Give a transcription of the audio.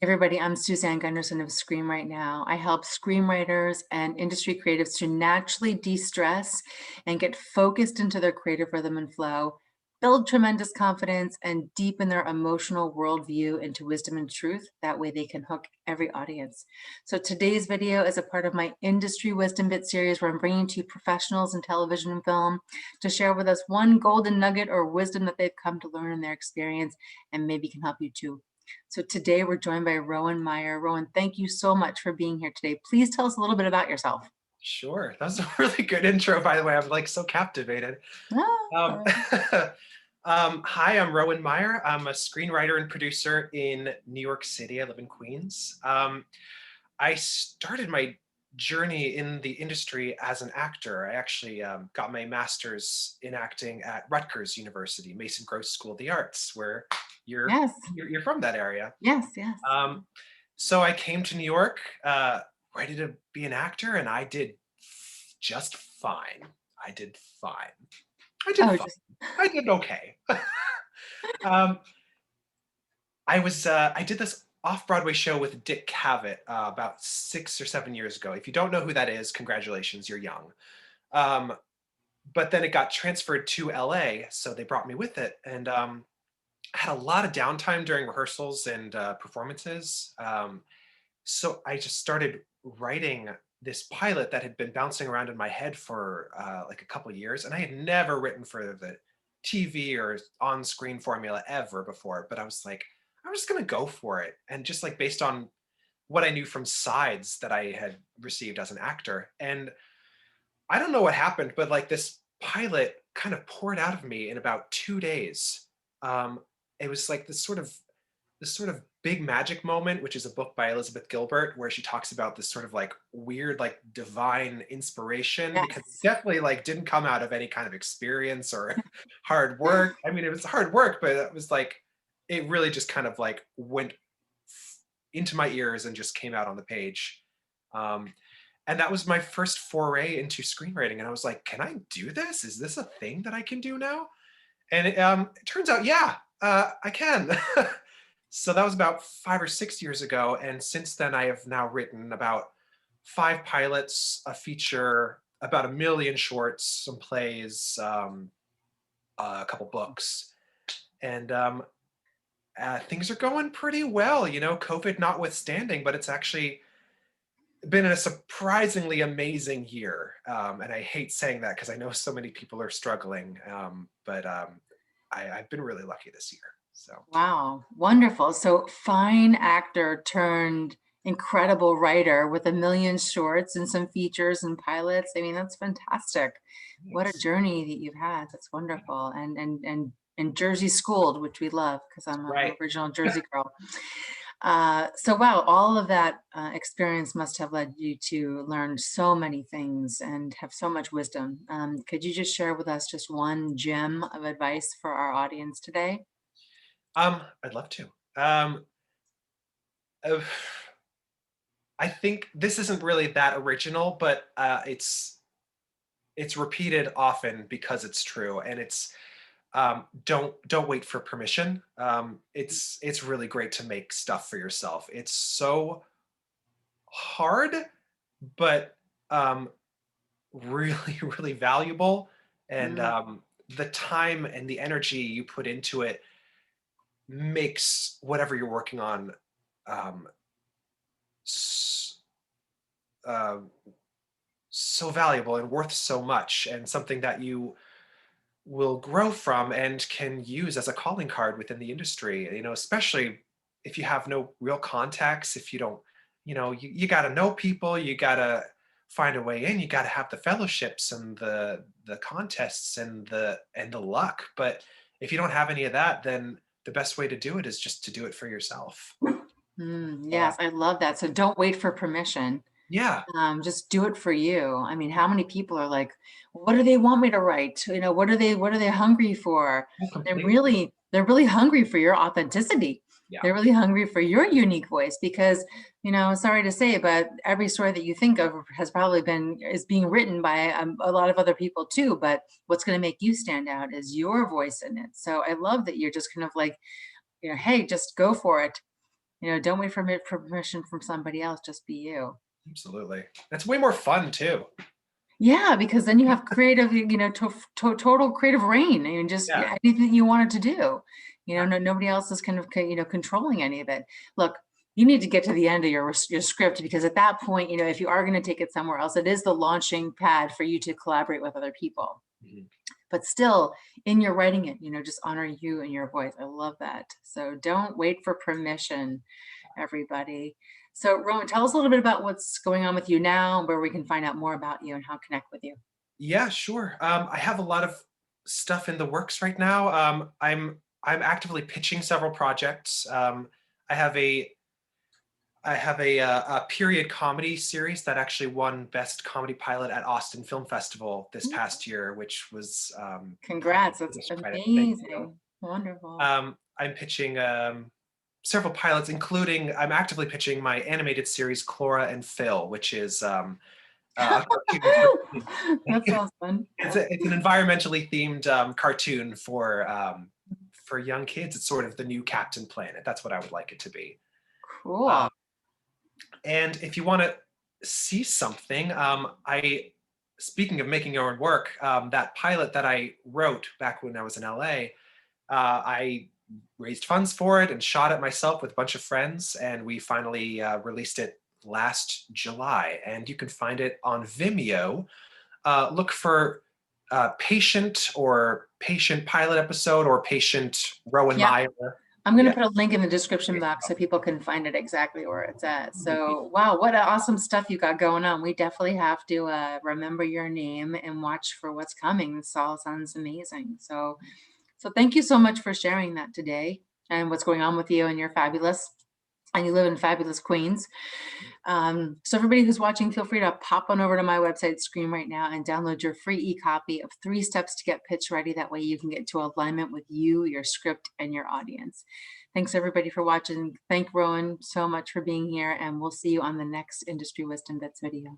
Everybody, I'm Suzanne Gundersen of Screenwritenow. I help screenwriters and industry creatives to naturally de-stress and get focused into their creative rhythm and flow, build tremendous confidence, and deepen their emotional worldview into wisdom and truth. That way they can hook every audience. So today's video is a part of my Industry Wisdom Bit series where I'm bringing to you professionals in television and film to share with us one golden nugget or wisdom that they've come to learn in their experience and maybe can help you too. So today we're joined by Rowan Meyer. Rowan, thank you so much for being here today. Please tell us a little bit about yourself. Sure. That was a really good intro, by the way. I'm like so captivated. Um, Ah, hi, I'm Rowan Meyer. I'm a screenwriter and producer in New York City. I live in Queens. I started my journey in the industry as an actor. I actually got my master's in acting at Rutgers University, Mason Gross School of the Arts, where you're yes, you're from that area. yes, yes. Um, so I came to New York, ready to be an actor, and I did just fine. I did fine. I did Oh, fine. just I did okay. um, I did this off-Broadway show with Dick Cavett about 6 or 7 years ago. If you don't know who that is, congratulations, you're young. Um, but then it got transferred to LA, so they brought me with it, and I had a lot of downtime during rehearsals and performances. So I just started writing this pilot that had been bouncing around in my head for like a couple of years, and I had never written for the TV or on-screen formula ever before. But I was like, I'm just gonna go for it, and just like based on what I knew from sides that I had received as an actor, and I don't know what happened, but like this pilot kind of poured out of me in about 2 days. Um, it was like this sort of big magic moment, which is a book by Elizabeth Gilbert, where she talks about this sort of like weird, like divine inspiration, because it yes. definitely like didn't come out of any kind of experience or hard work. I mean, it was hard work, but it was like, it really just kind of like went into my ears and just came out on the page. Um, and that was my first foray into screenwriting. And I was like, can I do this? Is this a thing that I can do now? And it turns out, yeah, I can. So that was about 5 or 6 years ago. And since then, I have now written about 5 pilots, a feature, about 1 million shorts, some plays, a couple books. And things are going pretty well, COVID notwithstanding, but it's actually been a surprisingly amazing year. And I hate saying that because I know so many people are struggling. But I've been really lucky this year. So, Wow, wonderful. So fine actor turned incredible writer with a million shorts and some features and pilots. I mean, that's fantastic. What a thanks. journey that you've had. That's wonderful. And Jersey schooled, which we love because I'm an Right. original Jersey girl. So wow, all of that experience must have led you to learn so many things and have so much wisdom. Could you just share with us just one gem of advice for our audience today? I'd love to. Uh, I think this isn't really that original, but it's repeated often because it's true, and it's don't wait for permission. It's really great to make stuff for yourself. It's so hard, but really really valuable, and Mm, the time and the energy you put into it makes whatever you're working on um, s- uh, so valuable and worth so much, and something that you will grow from and can use as a calling card within the industry, especially if you have no real contacts, if you don't, you got to know people, you got to find a way in, you got to have the fellowships and the contests and the luck. But if you don't have any of that, then the best way to do it is just to do it for yourself. yes, I love that. So don't wait for permission. Yeah, Just do it for you. I mean, how many people are like, what do they want me to write? What are they hungry for? oh, They're completely. really hungry for your authenticity. Yeah. They're really hungry for your unique voice because, sorry to say, but every story that you think of is being written by a lot of other people too. But what's going to make you stand out is your voice in it. So I love that you're just kind of like, hey, just go for it. Don't wait for permission from somebody else, just be you. Absolutely. That's way more fun too. Yeah, because then you have creative, total creative reign and just Yeah. anything you wanted to do. No, nobody else is kind of, controlling any of it. Look, you need to get to the end of your script because at that point, if you are going to take it somewhere else, it is the launching pad for you to collaborate with other people. Mhm. But still, in your writing it, just honor you and your voice. I love that. So don't wait for permission, everybody. So, Rowan, tell us a little bit about what's going on with you now, where we can find out more about you and how to connect with you. Yeah, sure. I have a lot of stuff in the works right now. I'm actively pitching several projects. I have a a period comedy series that actually won Best Comedy Pilot at Austin Film Festival this Mm, past year, which was congrats, that's just credit. Thank you. amazing. Wonderful. I'm pitching several pilots, including I'm actively pitching my animated series Cora and Phil, which is a cartoon for That sounds fun. it's an environmentally themed cartoon for young kids. It's sort of the new Captain Planet. That's what I would like it to be. Cool. Um, and if you want to see something, I speaking of making your own work, that pilot that I wrote back when I was in LA, I raised funds for it and shot it myself with a bunch of friends, and we finally released it last July. And you can find it on Vimeo. Look for Patient or Patient Pilot Episode or Patient Rowan Yeah. Meyer. I'm going to Yeah. put a link in the description box so people can find it exactly where it's at. So, wow, what awesome stuff you got going on. We definitely have to remember your name and watch for what's coming. This all sounds amazing. So thank you so much for sharing that today and what's going on with you, and you're fabulous. And you live in fabulous Queens. So everybody who's watching, feel free to pop on over to my website, Scream Right Now, and download your free e-copy of 3 steps to get pitch ready. That way you can get to alignment with you, your script, and your audience. Thanks everybody for watching. Thank Rowan so much for being here, and we'll see you on the next Industry Wisdom Bits video.